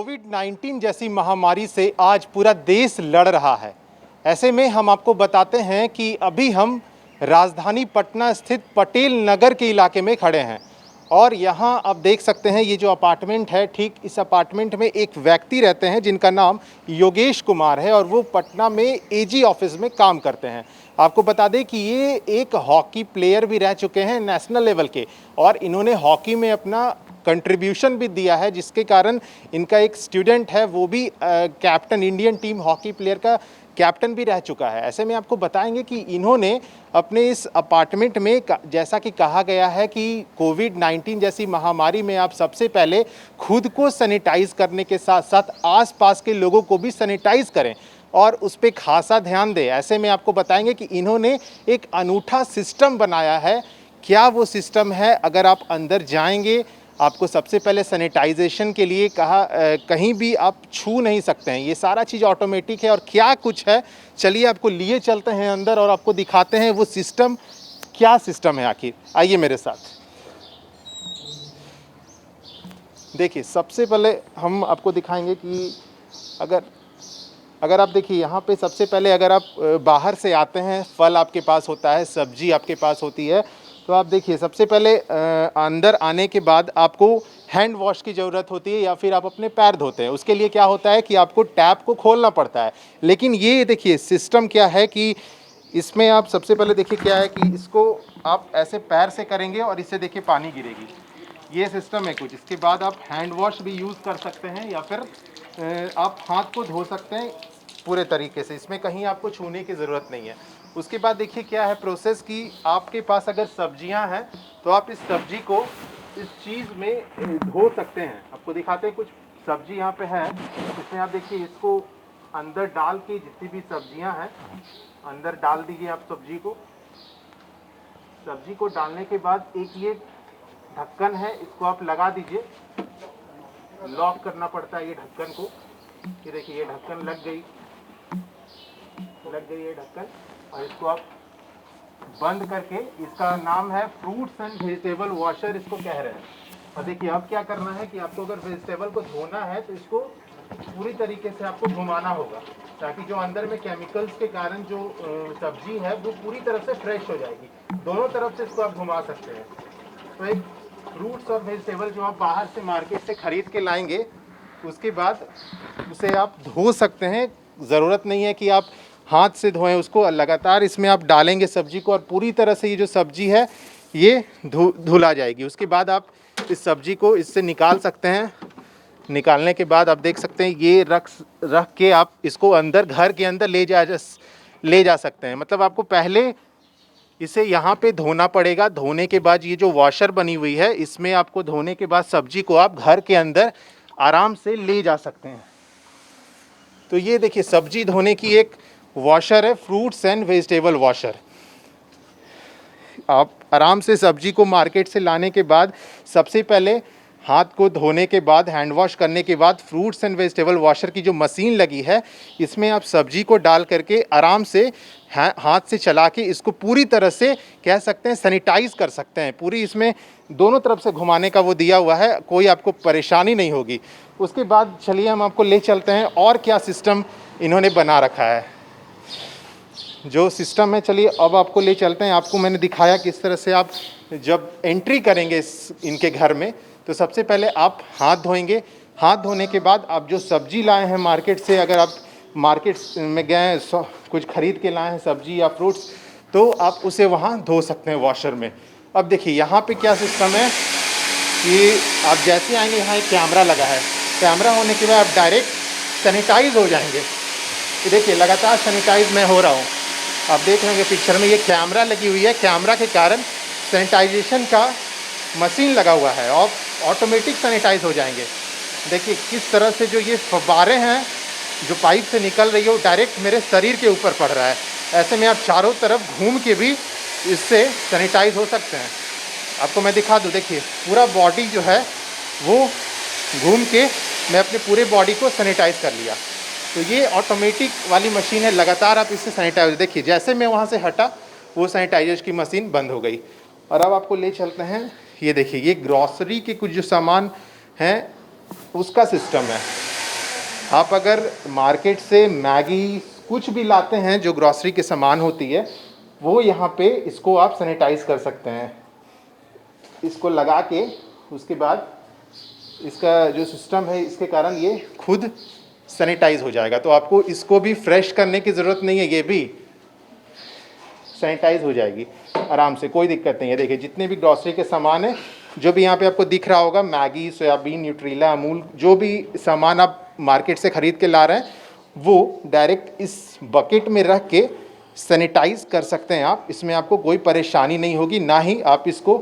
कोविड-19 जैसी महामारी से आज पूरा देश लड़ रहा है। ऐसे में हम आपको बताते हैं कि अभी हम राजधानी पटना स्थित पटेल नगर के इलाके में खड़े हैं और यहाँ आप देख सकते हैं ये जो अपार्टमेंट है, ठीक इस अपार्टमेंट में एक व्यक्ति रहते हैं जिनका नाम योगेश कुमार है और वो पटना में एजी ऑफिस में काम करते हैं। आपको बता दें कि ये एक हॉकी प्लेयर भी रह चुके हैं नेशनल लेवल के और इन्होंने हॉकी में अपना कंट्रीब्यूशन भी दिया है, जिसके कारण इनका एक स्टूडेंट है वो भी captain, Indian team hockey player का कैप्टन भी रह चुका है। ऐसे में आपको बताएंगे कि इन्होंने अपने इस अपार्टमेंट में, जैसा कि कहा गया है कि कोविड-19 जैसी महामारी में आप सबसे पहले खुद को सैनिटाइज करने के साथ साथ आसपास के लोगों को भी सैनिटाइज करें और उस पर खासा ध्यान दें। ऐसे में आपको बताएंगे कि इन्होंने एक अनूठा सिस्टम बनाया है। क्या वो सिस्टम है, अगर आप अंदर जाएंगे आपको सबसे पहले सैनिटाइजेशन के लिए कहीं भी आप छू नहीं सकते हैं। ये सारा चीज़ ऑटोमेटिक है और क्या कुछ है, चलिए आपको लिए चलते हैं अंदर और आपको दिखाते हैं वो सिस्टम क्या सिस्टम है आखिर। आइए मेरे साथ। देखिए, सबसे पहले हम आपको दिखाएंगे कि अगर आप देखिए यहाँ पे सबसे पहले अगर आप बाहर से आते हैं, फल आपके पास होता है, सब्जी आपके पास होती है, तो आप देखिए सबसे पहले अंदर आने के बाद आपको हैंड वॉश की ज़रूरत होती है या फिर आप अपने पैर धोते हैं। उसके लिए क्या होता है कि आपको टैप को खोलना पड़ता है। लेकिन ये देखिए सिस्टम क्या है कि इसमें आप सबसे पहले देखिए क्या है कि इसको आप ऐसे पैर से करेंगे और इससे देखिए पानी गिरेगी। ये सिस्टम है कुछ। इसके बाद आप हैंड वॉश भी यूज़ कर सकते हैं या फिर आप हाथ को धो सकते हैं पूरे तरीके से। इसमें कहीं आपको छूने की ज़रूरत नहीं है। उसके बाद देखिए क्या है प्रोसेस कि आपके पास अगर सब्जियां हैं तो आप इस सब्जी को इस चीज़ में धो सकते हैं। आपको दिखाते हैं कुछ सब्जी यहाँ पे है। इसमें आप देखिए इसको अंदर डाल के जितनी भी सब्जियां हैं अंदर डाल दीजिए आप सब्जी को। सब्जी को डालने के बाद एक ये ढक्कन है, इसको आप लगा दीजिए। लॉक करना पड़ता है ये ढक्कन को। ये देखिए ये ढक्कन लग गई ये ढक्कन और इसको आप बंद करके, इसका नाम है फ्रूट्स एंड वेजिटेबल वॉशर इसको कह रहे हैं। और देखिए अब क्या करना है कि आपको अगर वेजिटेबल को धोना है तो इसको पूरी तरीके से आपको घुमाना होगा ताकि जो अंदर में केमिकल्स के कारण जो सब्जी है वो पूरी तरह से फ्रेश हो जाएगी। दोनों तरफ से इसको आप घुमा सकते हैं। तो एक फ्रूट्स और वेजिटेबल जो आप बाहर से मार्केट से खरीद के लाएंगे उसके बाद उसे आप धो सकते हैं। ज़रूरत नहीं है कि आप हाथ से धोएं उसको, लगातार इसमें आप डालेंगे सब्जी को और पूरी तरह से ये जो सब्जी है ये धुला जाएगी। उसके बाद आप इस सब्जी को इससे निकाल सकते हैं। निकालने के बाद आप देख सकते हैं ये रख के आप इसको अंदर घर के अंदर ले जा सकते हैं। मतलब आपको पहले इसे यहाँ पे धोना पड़ेगा। धोने के बाद ये जो वॉशर बनी हुई है इसमें आपको धोने के बाद सब्जी को आप घर के अंदर आराम से ले जा सकते हैं। तो ये देखिए सब्जी धोने की एक वॉशर है, फ्रूट्स एंड वेजिटेबल वॉशर। आप आराम से सब्जी को मार्केट से लाने के बाद सबसे पहले हाथ को धोने के बाद, हैंड वॉश करने के बाद फ्रूट्स एंड वेजिटेबल वॉशर की जो मशीन लगी है इसमें आप सब्जी को डाल करके आराम से हाथ से चला के इसको पूरी तरह से कह सकते हैं सैनिटाइज कर सकते हैं। पूरी इसमें दोनों तरफ से घुमाने का वो दिया हुआ है, कोई आपको परेशानी नहीं होगी। उसके बाद चलिए हम आपको ले चलते हैं और क्या सिस्टम इन्होंने बना रखा है। जो सिस्टम है चलिए अब आपको ले चलते हैं। आपको मैंने दिखाया किस तरह से आप जब एंट्री करेंगे इनके घर में तो सबसे पहले आप हाथ धोएंगे। हाथ धोने के बाद आप जो सब्जी लाए हैं मार्केट से, अगर आप मार्केट में गए कुछ खरीद के लाए हैं सब्जी या फ्रूट्स, तो आप उसे वहाँ धो सकते हैं वॉशर में। अब देखिए यहाँ पे क्या सिस्टम है कि आप जैसे आएंगे यहाँ एक कैमरा लगा है। कैमरा होने के बाद आप डायरेक्ट सैनिटाइज हो जाएंगे। तो देखिए लगातार सैनिटाइज मैं हो रहा हूँ। आप देख रहे हैं पिक्चर में ये कैमरा लगी हुई है। कैमरा के कारण सैनिटाइजेशन का मशीन लगा हुआ है और ऑटोमेटिक सैनिटाइज हो जाएंगे। देखिए किस तरह से जो ये फव्वारे हैं जो पाइप से निकल रही है वो डायरेक्ट मेरे शरीर के ऊपर पड़ रहा है। ऐसे में आप चारों तरफ घूम के भी इससे सैनिटाइज हो सकते हैं। आपको मैं दिखा दूँ, देखिए पूरा बॉडी जो है वो घूम के मैं अपने पूरे बॉडी को सैनिटाइज कर लिया। तो ये ऑटोमेटिक वाली मशीन है, लगातार आप इससे सैनिटाइज। देखिए जैसे मैं वहाँ से हटा वो सैनिटाइजर की मशीन बंद हो गई। और अब आपको ले चलते हैं, ये देखिए ये ग्रॉसरी के कुछ जो सामान हैं उसका सिस्टम है। आप अगर मार्केट से मैगी कुछ भी लाते हैं जो ग्रॉसरी के सामान होती है, वो यहाँ पे इसको आप सैनिटाइज कर सकते हैं। इसको लगा के उसके बाद इसका जो सिस्टम है इसके कारण ये खुद सैनिटाइज हो जाएगा। तो आपको इसको भी फ्रेश करने की ज़रूरत नहीं है, ये भी सैनिटाइज हो जाएगी आराम से, कोई दिक्कत नहीं है। देखिए जितने भी ग्रॉसरी के सामान है, जो भी यहाँ पे आपको दिख रहा होगा, मैगी, सोयाबीन, न्यूट्रीला, अमूल, जो भी सामान आप मार्केट से ख़रीद के ला रहे हैं, वो डायरेक्ट इस बकेट में रख के सैनिटाइज कर सकते हैं आप। इसमें आपको कोई परेशानी नहीं होगी, ना ही आप इसको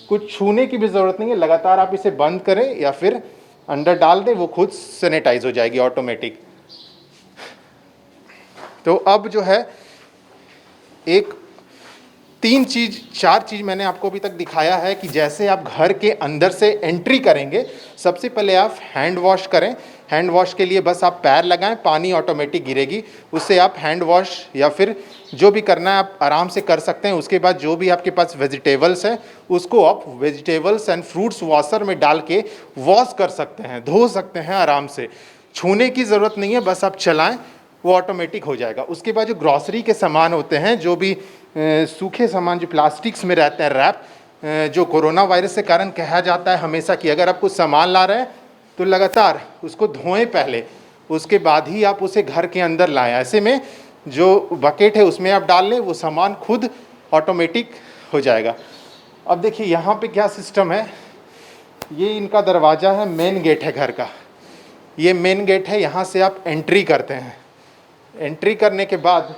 कुछ छूने की भी ज़रूरत नहीं है। लगातार आप इसे बंद करें या फिर अंदर डाल दें, वो खुद सैनिटाइज हो जाएगी ऑटोमेटिक। तो अब जो है एक 4 चीज़ मैंने आपको अभी तक दिखाया है कि जैसे आप घर के अंदर से एंट्री करेंगे, सबसे पहले आप हैंड वॉश करें। हैंड वॉश के लिए बस आप पैर लगाएं, पानी ऑटोमेटिक गिरेगी, उससे आप हैंड वॉश या फिर जो भी करना है आप आराम से कर सकते हैं। उसके बाद जो भी आपके पास वेजिटेबल्स हैं, उसको आप वेजिटेबल्स एंड फ्रूट्स वॉशर में डाल के वॉश कर सकते हैं, धो सकते हैं आराम से। छूने की ज़रूरत नहीं है, बस आप चलाएं, वो ऑटोमेटिक हो जाएगा। उसके बाद जो ग्रॉसरी के सामान होते हैं, जो भी सूखे सामान जो प्लास्टिक्स में रहते हैं रैप, जो कोरोना वायरस के कारण कहा जाता है हमेशा कि अगर आप कुछ सामान ला रहे हैं तो लगातार उसको धोएं पहले, उसके बाद ही आप उसे घर के अंदर लाएं। ऐसे में जो बकेट है उसमें आप डाल लें, वो सामान खुद ऑटोमेटिक हो जाएगा। अब देखिए यहाँ पे क्या सिस्टम है, ये इनका दरवाज़ा है, मेन गेट है घर का, ये मेन गेट है, यहाँ से आप एंट्री करते हैं। एंट्री करने के बाद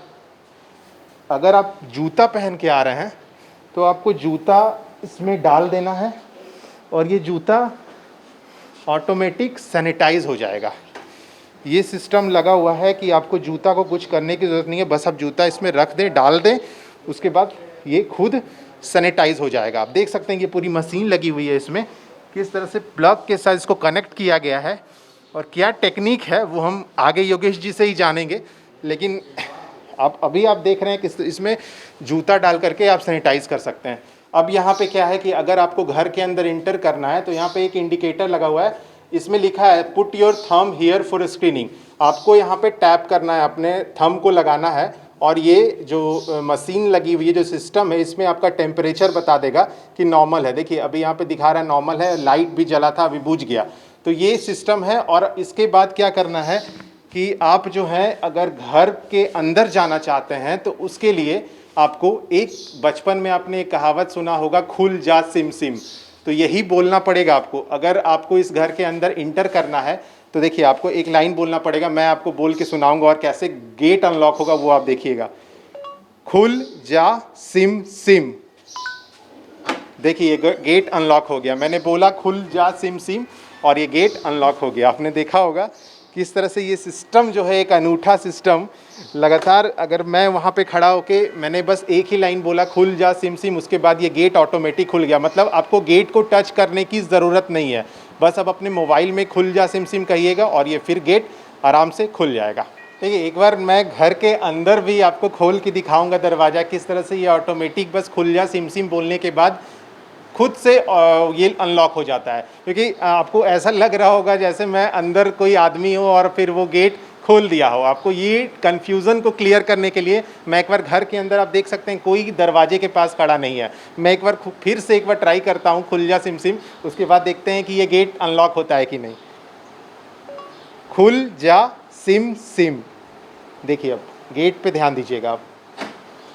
अगर आप जूता पहन के आ रहे हैं तो आपको जूता इसमें डाल देना है और ये जूता ऑटोमेटिक सैनिटाइज हो जाएगा। ये सिस्टम लगा हुआ है कि आपको जूता को कुछ करने की ज़रूरत नहीं है, बस आप जूता इसमें रख दें, डाल दें, उसके बाद ये खुद सैनिटाइज हो जाएगा। आप देख सकते हैं ये पूरी मशीन लगी हुई है, इसमें किस तरह से प्लग के साथ इसको कनेक्ट किया गया है और क्या टेक्निक है वो हम आगे योगेश जी से ही जानेंगे। लेकिन अभी आप देख रहे हैं कि इसमें जूता डाल करके आप सैनिटाइज कर सकते हैं। अब यहाँ पे क्या है कि अगर आपको घर के अंदर इंटर करना है तो यहाँ पे एक इंडिकेटर लगा हुआ है, इसमें लिखा है put your thumb here for screening. आपको यहाँ पे टैप करना है, अपने थंब को लगाना है और ये जो मशीन लगी हुई है, जो सिस्टम है, इसमें आपका टेम्परेचर बता देगा कि नॉर्मल है। देखिए अभी यहाँ पे दिखा रहा है नॉर्मल है, लाइट भी जला था अभी बुझ गया। तो ये सिस्टम है। और इसके बाद क्या करना है कि आप जो है अगर घर के अंदर जाना चाहते हैं तो उसके लिए आपको एक, बचपन में आपने एक कहावत सुना होगा, खुल जा सिम सिम, तो यही बोलना पड़ेगा आपको। अगर आपको इस घर के अंदर इंटर करना है तो देखिए आपको एक लाइन बोलना पड़ेगा, मैं आपको बोल के सुनाऊंगा और कैसे गेट अनलॉक होगा वो आप देखिएगा। खुल जा सिम सिम, देखिए गेट अनलॉक हो गया। मैंने बोला खुल जा सिम सिम और ये गेट अनलॉक हो गया। आपने देखा होगा किस तरह से ये सिस्टम जो है, एक अनूठा सिस्टम, लगातार अगर मैं वहाँ पे खड़ा होके मैंने बस एक ही लाइन बोला खुल जा सिम सिम, उसके बाद ये गेट ऑटोमेटिक खुल गया। मतलब आपको गेट को टच करने की ज़रूरत नहीं है, बस अब अपने मोबाइल में खुल जा सिम सिम कहिएगा और ये फिर गेट आराम से खुल जाएगा। देखिए एक बार मैं घर के अंदर भी आपको खोल के दिखाऊंगा दरवाज़ा, किस तरह से ये ऑटोमेटिक बस खुल जा सिम सिम बोलने के बाद खुद से ये अनलॉक हो जाता है। क्योंकि आपको ऐसा लग रहा होगा जैसे मैं अंदर कोई आदमी हो और फिर वो गेट खोल दिया हो। आपको ये कन्फ्यूज़न को क्लियर करने के लिए मैं एक बार घर के अंदर, आप देख सकते हैं कोई दरवाजे के पास खड़ा नहीं है, मैं एक बार फिर से एक बार ट्राई करता हूँ, खुल जा सिम सिम, उसके बाद देखते हैं कि ये गेट अनलॉक होता है कि नहीं। खुल जा सिम सिम, देखिए अब गेट पे ध्यान दीजिएगा आप,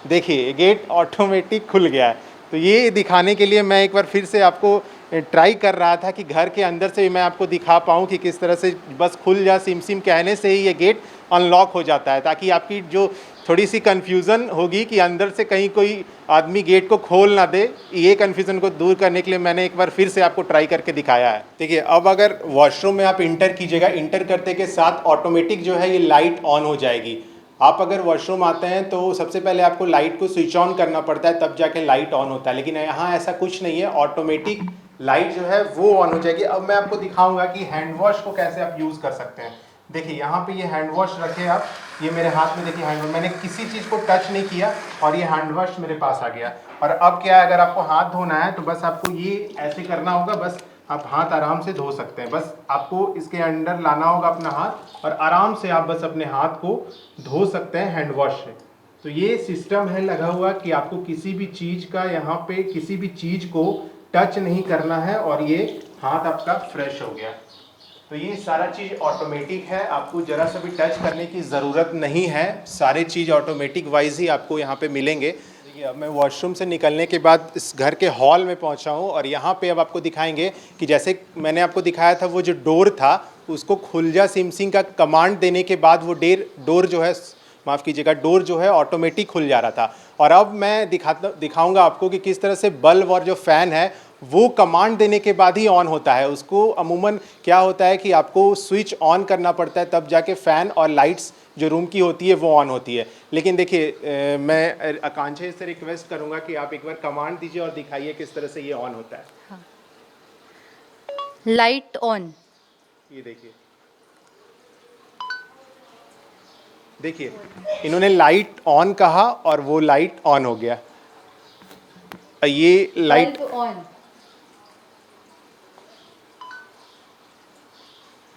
देखिए गेट ऑटोमेटिक खुल गया है। तो ये दिखाने के लिए मैं एक बार फिर से आपको ट्राई कर रहा था कि घर के अंदर से भी मैं आपको दिखा पाऊँ कि किस तरह से बस खुल जा सिम सिम कहने से ही ये गेट अनलॉक हो जाता है, ताकि आपकी जो थोड़ी सी कन्फ्यूज़न होगी कि अंदर से कहीं कोई आदमी गेट को खोल ना दे, ये कन्फ्यूज़न को दूर करने के लिए मैंने एक बार फिर से आपको ट्राई करके दिखाया है। देखिए अब अगर वॉशरूम में आप इंटर कीजिएगा, इंटर करते के साथ ऑटोमेटिक जो है ये लाइट ऑन हो जाएगी। आप अगर वॉशरूम आते हैं तो सबसे पहले आपको लाइट को स्विच ऑन करना पड़ता है, तब जाके लाइट ऑन होता है, लेकिन यहाँ ऐसा कुछ नहीं है, ऑटोमेटिक लाइट जो है वो ऑन हो जाएगी। अब मैं आपको दिखाऊंगा कि हैंड वॉश को कैसे आप यूज़ कर सकते हैं। देखिए यहाँ पे ये हैंड वॉश रखे आप, ये मेरे हाथ में देखिए हैंड वॉश, मैंने किसी चीज़ को टच नहीं किया और ये हैंड वॉश मेरे पास आ गया। और अब क्या है, अगर आपको हाथ धोना है तो बस आपको ये ऐसे करना होगा, बस आप हाथ आराम से धो सकते हैं। बस आपको इसके अंदर लाना होगा अपना हाथ और आराम से आप बस अपने हाथ को धो सकते हैं हैंड वॉश से। तो ये सिस्टम है लगा हुआ कि आपको किसी भी चीज़ का यहाँ पे किसी भी चीज़ को टच नहीं करना है और ये हाथ आपका फ्रेश हो गया। तो ये सारा चीज़ ऑटोमेटिक है, आपको ज़रा सा भी टच करने की ज़रूरत नहीं है। सारे चीज़ ऑटोमेटिक वाइज ही आपको यहाँ पे मिलेंगे। देखिए अब मैं वॉशरूम से निकलने के बाद इस घर के हॉल में पहुँचा हूँ और यहाँ पे अब आपको दिखाएंगे कि जैसे मैंने आपको दिखाया था वो जो डोर था उसको खुल जा सिम सिंह का कमांड देने के बाद वो डोर जो है, माफ़ कीजिएगा, डोर जो है ऑटोमेटिक खुल जा रहा था। और अब मैं दिखाऊंगा आपको कि किस तरह से बल्ब और जो फ़ैन है वो कमांड देने के बाद ही ऑन होता है। उसको अमूमन क्या होता है कि आपको स्विच ऑन करना पड़ता है तब जाके फ़ैन और लाइट्स जो रूम की होती है वो ऑन होती है। लेकिन देखिए मैं आकांक्षा से रिक्वेस्ट करूंगा कि आप एक बार कमांड दीजिए और दिखाइए किस तरह से ये ऑन होता है। हाँ। Light on. ये देखिए इन्होंने लाइट ऑन कहा और वो लाइट ऑन हो गया। ये लाइट ऑन।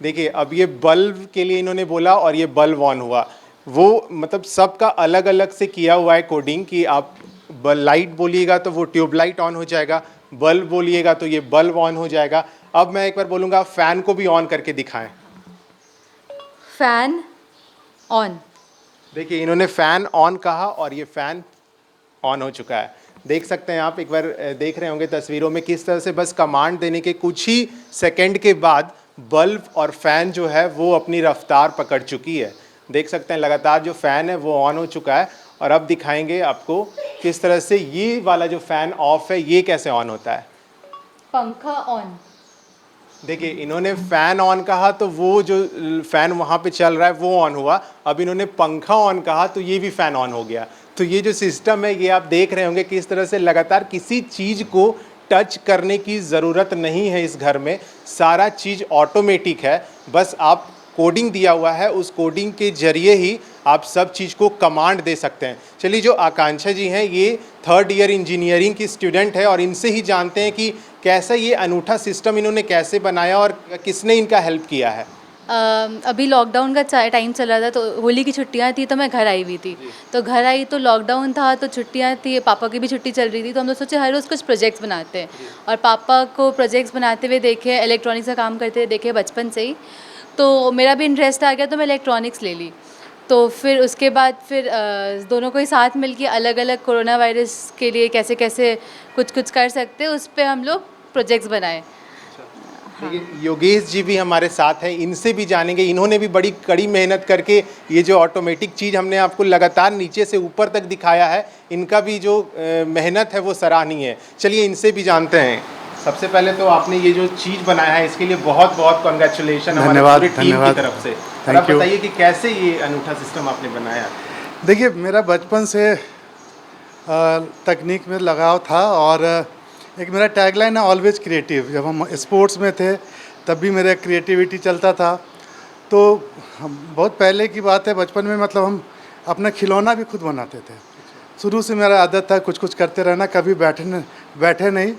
देखिए अब ये बल्ब के लिए इन्होंने बोला और ये बल्ब ऑन हुआ। वो मतलब सबका अलग अलग से किया हुआ है कोडिंग कि आप लाइट बोलिएगा तो वो ट्यूबलाइट ऑन हो जाएगा, बल्ब बोलिएगा तो ये बल्ब ऑन हो जाएगा। अब मैं एक बार बोलूँगा फ़ैन को भी ऑन करके दिखाएं। Fan on. देखिए इन्होंने फ़ैन ऑन कहा और ये फ़ैन ऑन हो चुका है। देख सकते हैं आप, एक बार देख रहे होंगे तस्वीरों में किस तरह से बस कमांड देने के कुछ ही सेकंड के बाद बल्ब और फ़ैन जो है वो अपनी रफ्तार पकड़ चुकी है। देख सकते हैं लगातार जो फ़ैन है वो ऑन हो चुका है। और अब दिखाएंगे आपको किस तरह से ये वाला जो फ़ैन ऑफ है ये कैसे ऑन होता है। पंखा ऑन। देखिए इन्होंने फ़ैन ऑन कहा तो वो जो फ़ैन वहाँ पे चल रहा है वो ऑन हुआ। अब इन्होंने पंखा ऑन कहा तो ये भी फ़ैन ऑन हो गया। तो ये जो सिस्टम है ये आप देख रहे होंगे किस तरह से लगातार किसी चीज़ को टच करने की ज़रूरत नहीं है इस घर में। सारा चीज़ ऑटोमेटिक है, बस आप कोडिंग दिया हुआ है, उस कोडिंग के ज़रिए ही आप सब चीज़ को कमांड दे सकते हैं। चलिए जो आकांक्षा जी हैं ये 3rd ईयर इंजीनियरिंग की स्टूडेंट है और इनसे ही जानते हैं कि कैसा ये अनूठा सिस्टम इन्होंने कैसे बनाया और किसने इनका हेल्प किया है। अभी लॉकडाउन का टाइम चल रहा था तो होली की छुट्टियां थी तो मैं घर आई हुई थी। तो घर आई तो लॉकडाउन था तो छुट्टियां थी, पापा की भी छुट्टी चल रही थी तो हम लोग सोचे हर रोज़ कुछ प्रोजेक्ट्स बनाते हैं। और पापा को प्रोजेक्ट्स बनाते हुए देखे, इलेक्ट्रॉनिक्स का काम करते हुए देखे बचपन से ही, तो मेरा भी इंटरेस्ट आ गया तो मैं इलेक्ट्रॉनिक्स ले ली। तो फिर उसके बाद फिर दोनों को ही साथ मिलके अलग अलग कोरोना वायरस के लिए कैसे कैसे कुछ कुछ कर सकते हैं उस पर हम लोग प्रोजेक्ट्स बनाए। देखिए योगेश जी भी हमारे साथ हैं, इनसे भी जानेंगे। इन्होंने भी बड़ी कड़ी मेहनत करके ये जो ऑटोमेटिक चीज़ हमने आपको लगातार नीचे से ऊपर तक दिखाया है, इनका भी जो मेहनत है वो सराहनीय है। चलिए इनसे भी जानते हैं। सबसे पहले तो आपने ये जो चीज़ बनाया है इसके लिए बहुत बहुत कॉन्ग्रेचुलेशन हमारे पूरी टीम की तरफ से। और आप बताइए कि कैसे ये अनूठा सिस्टम आपने बनाया। देखिए मेरा बचपन से तकनीक में लगाव था और एक मेरा टैगलाइन है ऑलवेज क्रिएटिव। जब हम स्पोर्ट्स में थे तब भी मेरा क्रिएटिविटी चलता था। तो बहुत पहले की बात है, बचपन में मतलब हम अपना खिलौना भी खुद बनाते थे। शुरू से मेरा आदत था कुछ कुछ करते रहना, कभी बैठे नहीं।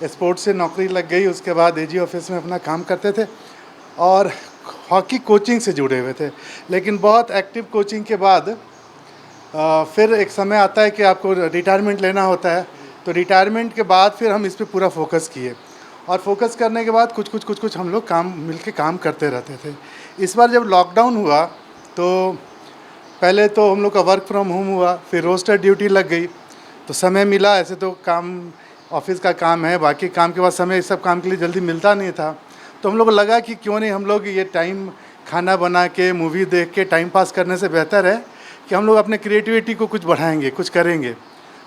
स्पोर्ट्स से नौकरी लग गई, उसके बाद एजी ऑफिस में अपना काम करते थे और हॉकी कोचिंग से जुड़े हुए थे। लेकिन बहुत एक्टिव कोचिंग के बाद फिर एक समय आता है कि आपको रिटायरमेंट लेना होता है। तो रिटायरमेंट के बाद फिर हम इस पे पूरा फोकस किए और फोकस करने के बाद कुछ हम लोग मिलके काम करते रहते थे। इस बार जब लॉकडाउन हुआ तो पहले तो हम लोग का वर्क फ्रॉम होम हुआ, फिर रोस्टर ड्यूटी लग गई तो समय मिला। ऐसे तो काम ऑफिस का काम है, बाकी काम के बाद समय इस सब काम के लिए जल्दी मिलता नहीं था। तो हम लोग को लगा कि क्यों नहीं हम लोग ये टाइम खाना बना के मूवी देख के टाइम पास करने से बेहतर है कि हम लोग अपने क्रिएटिविटी को कुछ बढ़ाएंगे, कुछ करेंगे।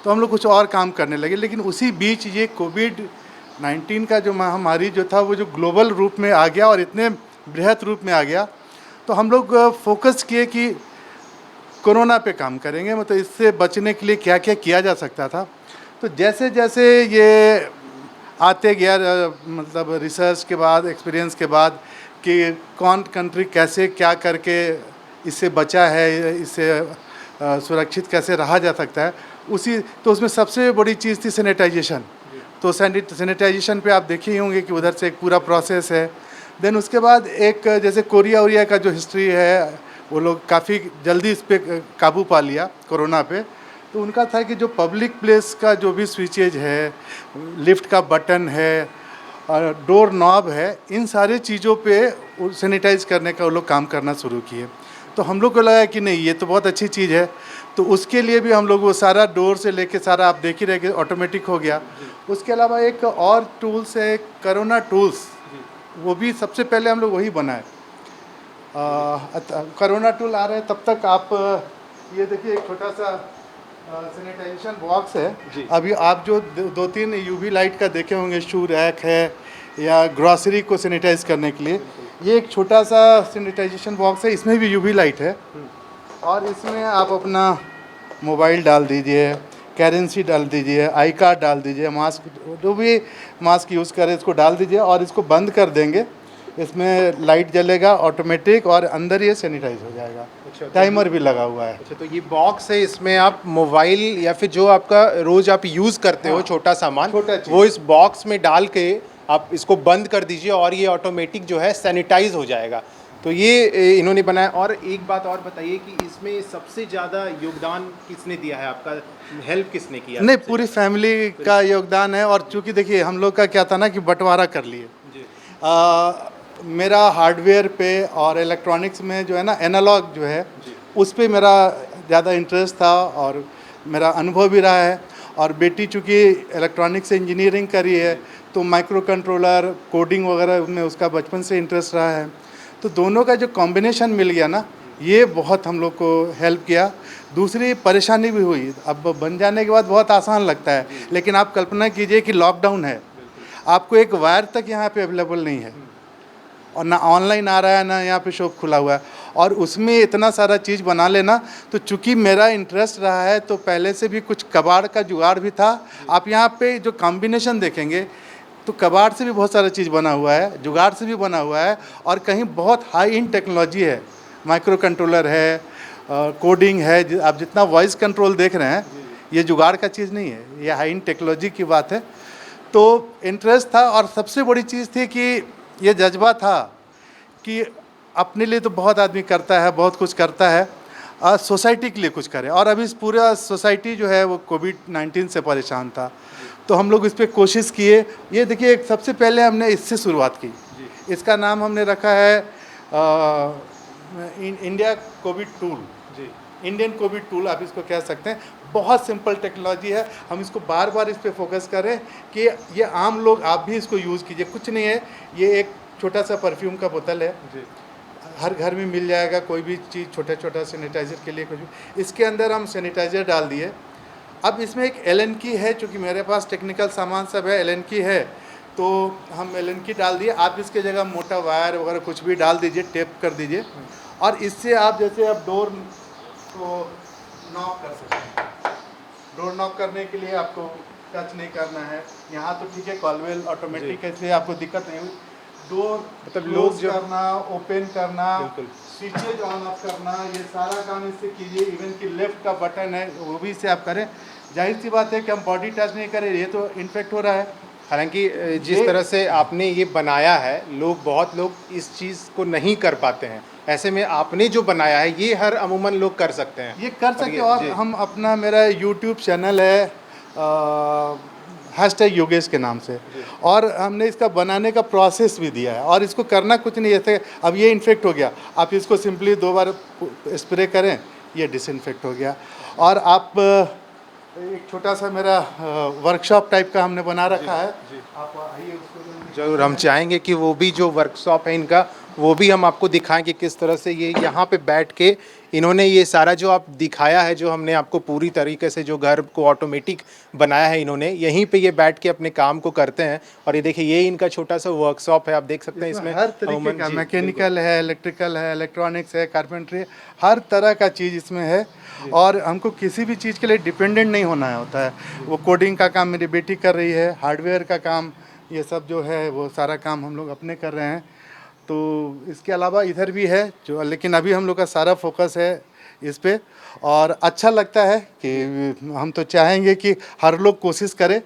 तो हम लोग कुछ और काम करने लगे। लेकिन उसी बीच ये कोविड-19 का जो महामारी जो था वो जो ग्लोबल रूप में आ गया और इतने बृहत रूप में आ गया, तो हम लोग फोकस किए कि कोरोना पे काम करेंगे, मतलब इससे बचने के लिए क्या क्या किया जा सकता था। तो जैसे जैसे ये आते गया मतलब रिसर्च के बाद, एक्सपीरियंस के बाद कि कौन कंट्री कैसे क्या करके इससे बचा है, इससे सुरक्षित कैसे रहा जा सकता है, तो उसमें सबसे बड़ी चीज़ थी सैनिटाइजेशन। तो सैनिटाइजेशन पे आप देखे ही होंगे कि उधर से एक पूरा प्रोसेस है। देन उसके बाद एक जैसे कोरिया वोरिया का जो हिस्ट्री है, वो लोग काफ़ी जल्दी इस पर काबू पा लिया कोरोना पे। तो उनका था कि जो पब्लिक प्लेस का जो भी स्विचेज है, लिफ्ट का बटन है और डोर नॉब है, इन सारी चीज़ों पे सैनिटाइज करने का वो लोग काम करना शुरू किए। तो हम लोग को लगा कि नहीं, ये तो बहुत अच्छी चीज़ है। तो उसके लिए भी हम लोग वो सारा डोर से लेके सारा आप देख ही रहे कि ऑटोमेटिक हो गया। उसके अलावा एक और टूल्स है, कोरोना टूल्स, वो भी सबसे पहले हम लोग वही बनाए। कोरोना टूल आ रहे हैं तब तक आप ये देखिए, एक छोटा सा सैनिटाइजेशन बॉक्स है। अभी आप जो दो तीन यूवी लाइट का देखे होंगे, शू रैक है या ग्रॉसरी को सैनिटाइज करने के लिए, ये एक छोटा सा सैनिटाइजेशन बॉक्स है। इसमें भी यूवी लाइट है और इसमें आप अपना मोबाइल डाल दीजिए, करेंसी डाल दीजिए, आई कार्ड डाल दीजिए, मास्क, जो भी मास्क यूज़ करें इसको डाल दीजिए और इसको बंद कर देंगे। इसमें लाइट जलेगा ऑटोमेटिक और अंदर ये सैनिटाइज हो जाएगा। अच्छा, टाइमर भी लगा हुआ है। अच्छा, तो ये बॉक्स है, इसमें आप मोबाइल या फिर जो आपका रोज आप यूज़ करते हो छोटा सामान, छोटा चीज़। वो इस बॉक्स में डाल के आप इसको बंद कर दीजिए और ये ऑटोमेटिक जो है सैनिटाइज हो जाएगा। तो ये इन्होंने बनाया। और एक बात और बताइए कि इसमें सबसे ज़्यादा योगदान किसने दिया है आपका, हेल्प किसने किया? नहीं, पूरी फैमिली का योगदान है। और चूंकि देखिए हम लोग का क्या था ना कि बंटवारा कर लिए। मेरा हार्डवेयर पे और इलेक्ट्रॉनिक्स में जो है ना, एनालॉग जो है, उस पे मेरा ज़्यादा इंटरेस्ट था और मेरा अनुभव भी रहा है। और बेटी चूँकि इलेक्ट्रॉनिक्स से इंजीनियरिंग करी है, तो माइक्रो कंट्रोलर, कोडिंग वगैरह में उसका बचपन से इंटरेस्ट रहा है। तो दोनों का जो कॉम्बिनेशन मिल गया ना, ये बहुत हम लोग को हेल्प किया। दूसरी परेशानी भी हुई, अब बन जाने के बाद बहुत आसान लगता है, लेकिन आप कल्पना कीजिए कि लॉकडाउन है, आपको एक वायर तक यहाँ पे अवेलेबल नहीं है और ना ऑनलाइन आ रहा है ना यहाँ पे शॉप खुला हुआ है, और उसमें इतना सारा चीज़ बना लेना। तो चूंकि मेरा इंटरेस्ट रहा है, तो पहले से भी कुछ कबाड़ का जुगाड़ भी था। आप यहाँ पे जो कॉम्बिनेशन देखेंगे तो कबाड़ से भी बहुत सारा चीज़ बना हुआ है, जुगाड़ से भी बना हुआ है, और कहीं बहुत हाई इन टेक्नोलॉजी है। माइक्रो कंट्रोलर है, कोडिंग है, आप जितना वॉइस कंट्रोल देख रहे हैं, ये जुगाड़ का चीज़ नहीं है, ये हाई इन टेक्नोलॉजी की बात है। तो इंटरेस्ट था, और सबसे बड़ी चीज़ थी कि ये जज्बा था कि अपने लिए तो बहुत आदमी करता है, बहुत कुछ करता है, सोसाइटी के लिए कुछ करे। और अभी इस पूरा सोसाइटी जो है वो कोविड-19 से परेशान था, तो हम लोग इस पर कोशिश किए। ये देखिए, एक सबसे पहले हमने इससे शुरुआत की। इसका नाम हमने रखा है India Covid tool, Indian Covid tool आप इसको कह सकते हैं। बहुत सिंपल टेक्नोलॉजी है, हम इसको बार बार इस पे फोकस करें कि ये आम लोग, आप भी इसको यूज़ कीजिए। कुछ नहीं है, ये एक छोटा सा परफ्यूम का बोतल है, हर घर में मिल जाएगा। कोई भी चीज़, छोटा छोटा सैनिटाइज़र के लिए कुछ भी, इसके अंदर हम सैनिटाइज़र डाल दिए। अब इसमें एक एलन की है, चूँकि मेरे पास टेक्निकल सामान सब है, एलन की है, तो हम एलन की डाल दिए। आप इसके जगह मोटा वायर वगैरह कुछ भी डाल दीजिए, टेप कर दीजिए, और इससे आप जैसे आप डोर को नॉक कर सकते हैं। डोर नॉक करने के लिए आपको टच नहीं करना है। यहाँ तो ठीक है, कॉलवेल ऑटोमेटिक है, इसलिए आपको दिक्कत नहीं हुई। डोर मतलब लोग जो करना, ओपन करना, स्विचेज ऑन ऑफ करना, ये सारा काम इससे कीजिए। इवन कि लेफ्ट का बटन है, वो भी इससे आप करें। जाहिर सी बात है कि हम बॉडी टच नहीं करें, ये तो इन्फेक्ट हो रहा है। हालांकि जिस तरह से आपने ये बनाया है, बहुत लोग इस चीज़ को नहीं कर पाते हैं। ऐसे में आपने जो बनाया है, ये हर अमूमन लोग कर सकते हैं, ये कर सकते हैं। और हम अपना, मेरा यूट्यूब चैनल है हैशटैग योगेश के नाम से, और हमने इसका बनाने का प्रोसेस भी दिया है। और इसको करना कुछ नहीं, जैसे अब ये इन्फेक्ट हो गया, आप इसको सिंपली 2 बार स्प्रे करें, ये डिसइंफेक्ट हो गया। और आप एक छोटा सा मेरा वर्कशॉप टाइप का हमने बना रखा है, आप आइए उसको। ज़रूर, हम चाहेंगे कि वो भी जो वर्कशॉप है इनका, वो भी हम आपको दिखाएं कि किस तरह से ये यहाँ पे बैठ के इन्होंने ये सारा जो आप दिखाया है, जो हमने आपको पूरी तरीके से जो घर को ऑटोमेटिक बनाया है, इन्होंने यहीं पे ये बैठ के अपने काम को करते हैं। और ये देखिए, ये इनका छोटा सा वर्कशॉप है, आप देख सकते हैं। इसमें हर तरीके का मैकेनिकल है, इलेक्ट्रिकल है, इलेक्ट्रॉनिक्स है, कारपेंट्री, हर तरह का चीज़ इसमें है। और हमको किसी भी चीज़ के लिए डिपेंडेंट नहीं होना होता है। वो कोडिंग का काम मेरी बेटी कर रही है, हार्डवेयर का काम, ये सब जो है वो सारा काम हम लोग अपने कर रहे हैं। तो इसके अलावा इधर भी है जो, लेकिन अभी हम लोग का सारा फोकस है इस पे। और अच्छा लगता है कि हम तो चाहेंगे कि हर लोग कोशिश करे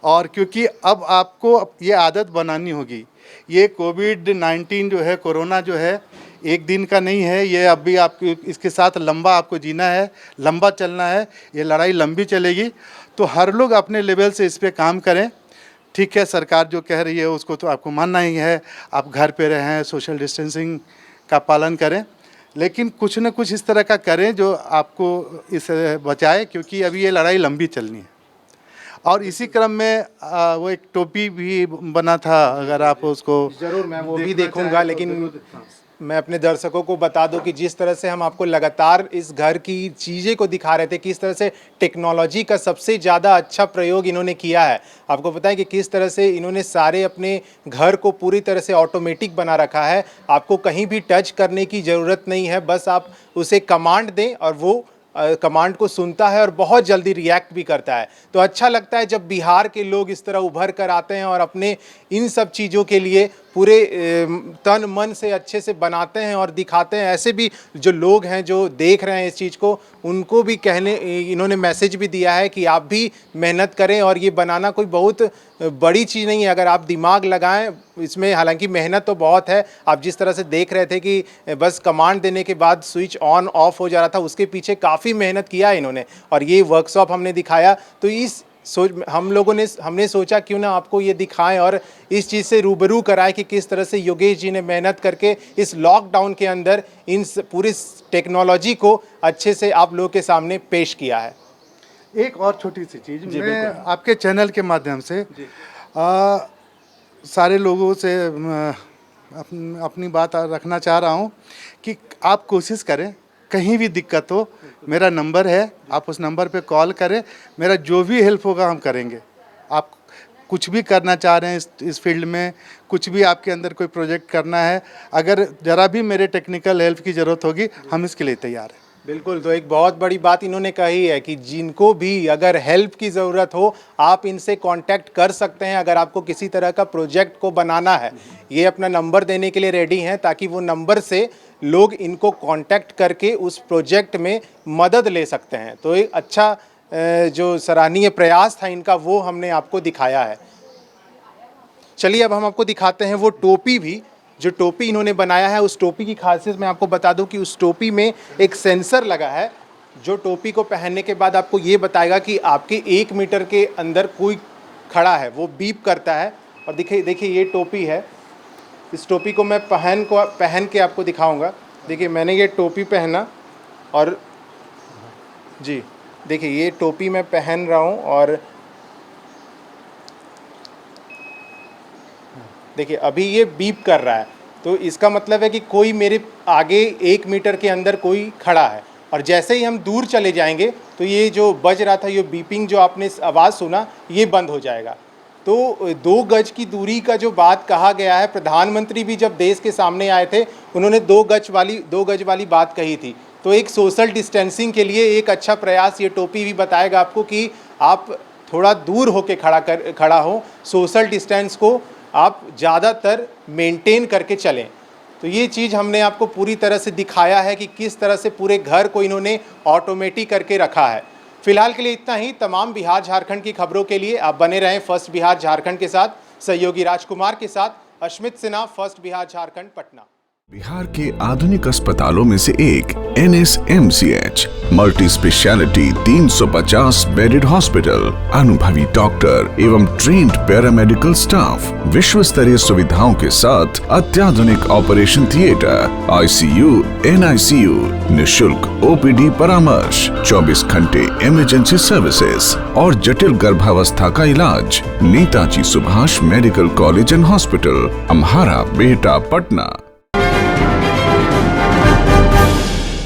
और क्योंकि अब आपको ये आदत बनानी होगी। ये कोविड-19 जो है, कोरोना जो है, एक दिन का नहीं है, ये अभी आपको इसके साथ लंबा आपको जीना है, लंबा चलना है, ये लड़ाई लंबी चलेगी। तो हर लोग अपने लेवल से इस पे काम करें। ठीक है, सरकार जो कह रही है उसको तो आपको मानना ही है, आप घर पे रहें, सोशल डिस्टेंसिंग का पालन करें, लेकिन कुछ न कुछ इस तरह का करें जो आपको इससे बचाए, क्योंकि अभी ये लड़ाई लंबी चलनी है। और इसी क्रम में वो एक टोपी भी बना था, अगर आप उसको ज़रूर मैं वो भी देखूंगा, लेकिन मैं अपने दर्शकों को बता दूं कि जिस तरह से हम आपको लगातार इस घर की चीज़ें को दिखा रहे थे, किस तरह से टेक्नोलॉजी का सबसे ज़्यादा अच्छा प्रयोग इन्होंने किया है। आपको पता है कि किस तरह से इन्होंने सारे अपने घर को पूरी तरह से ऑटोमेटिक बना रखा है। आपको कहीं भी टच करने की ज़रूरत नहीं है, बस आप उसे कमांड दें और वो कमांड को सुनता है और बहुत जल्दी रिएक्ट भी करता है। तो अच्छा लगता है जब बिहार के लोग इस तरह उभर कर आते हैं और अपने इन सब चीज़ों के लिए पूरे तन मन से अच्छे से बनाते हैं और दिखाते हैं। ऐसे भी जो लोग हैं जो देख रहे हैं इस चीज़ को, उनको भी इन्होंने मैसेज भी दिया है कि आप भी मेहनत करें और ये बनाना कोई बहुत बड़ी चीज़ नहीं है अगर आप दिमाग लगाएं इसमें। हालांकि मेहनत तो बहुत है। आप जिस तरह से देख रहे थे कि बस कमांड देने के बाद स्विच ऑन ऑफ हो जा रहा था, उसके पीछे काफ़ी मेहनत किया है इन्होंने, और ये वर्कशॉप हमने दिखाया। तो इस हमने सोचा क्यों ना आपको ये दिखाएं और इस चीज़ से रूबरू कराएं कि किस तरह से योगेश जी ने मेहनत करके इस लॉकडाउन के अंदर इन पूरी टेक्नोलॉजी को अच्छे से आप लोगों के सामने पेश किया है। एक और छोटी सी चीज़ मैं आपके चैनल के माध्यम से सारे लोगों से अपनी बात रखना चाह रहा हूँ कि आप कोशिश करें, कहीं भी दिक्कत हो मेरा नंबर है, आप उस नंबर पे कॉल करें, मेरा जो भी हेल्प होगा हम करेंगे। आप कुछ भी करना चाह रहे हैं इस फील्ड में, कुछ भी आपके अंदर कोई प्रोजेक्ट करना है, अगर ज़रा भी मेरे टेक्निकल हेल्प की ज़रूरत होगी, हम इसके लिए तैयार हैं। बिल्कुल। तो एक बहुत बड़ी बात इन्होंने कही है कि जिनको भी अगर हेल्प की ज़रूरत हो आप इनसे कांटेक्ट कर सकते हैं। अगर आपको किसी तरह का प्रोजेक्ट को बनाना है, ये अपना नंबर देने के लिए रेडी हैं ताकि वो नंबर से लोग इनको कांटेक्ट करके उस प्रोजेक्ट में मदद ले सकते हैं। तो एक अच्छा जो सराहनीय प्रयास था इनका, वो हमने आपको दिखाया है। चलिए अब हम आपको दिखाते हैं वो टोपी भी, जो टोपी इन्होंने बनाया है। उस टोपी की खासियत मैं आपको बता दूं कि उस टोपी में एक सेंसर लगा है जो टोपी को पहनने के बाद आपको ये बताएगा कि आपके 1 मीटर के अंदर कोई खड़ा है, वो बीप करता है। और देखिए ये टोपी है। इस टोपी को मैं पहन के आपको दिखाऊंगा। देखिए मैंने ये टोपी पहना और जी देखिए ये टोपी मैं पहन रहा हूँ और देखिए अभी ये बीप कर रहा है। तो इसका मतलब है कि कोई मेरे आगे 1 मीटर के अंदर कोई खड़ा है। और जैसे ही हम दूर चले जाएंगे तो ये जो बज रहा था, ये बीपिंग जो आपने आवाज़ सुना, ये बंद हो जाएगा। तो 2 गज की दूरी का जो बात कहा गया है, प्रधानमंत्री भी जब देश के सामने आए थे उन्होंने 2 गज वाली बात कही थी। तो एक सोशल डिस्टेंसिंग के लिए एक अच्छा प्रयास ये टोपी भी बताएगा आपको कि आप थोड़ा दूर होके खड़ा हो, सोशल डिस्टेंस को आप ज़्यादातर मेंटेन करके चलें। तो ये चीज़ हमने आपको पूरी तरह से दिखाया है कि किस तरह से पूरे घर को इन्होंने ऑटोमेटिक करके रखा है। फिलहाल के लिए इतना ही। तमाम बिहार झारखंड की खबरों के लिए आप बने रहें फर्स्ट बिहार झारखंड के साथ। सहयोगी राजकुमार के साथ अश्मित सिन्हा, फर्स्ट बिहार झारखंड, पटना। बिहार के आधुनिक अस्पतालों में से एक NSMCH multi speciality 350 bedded hospital, अनुभवी डॉक्टर एवं ट्रेन्ड पैरामेडिकल स्टाफ, विश्व स्तरीय सुविधाओं के साथ अत्याधुनिक ऑपरेशन थिएटर, ICU, NICU, निशुल्क OPD परामर्श, 24 घंटे इमरजेंसी सर्विसेज और जटिल गर्भावस्था का इलाज। Netaji Subhash medical college and hospital, Amhara, Bihta, Patna.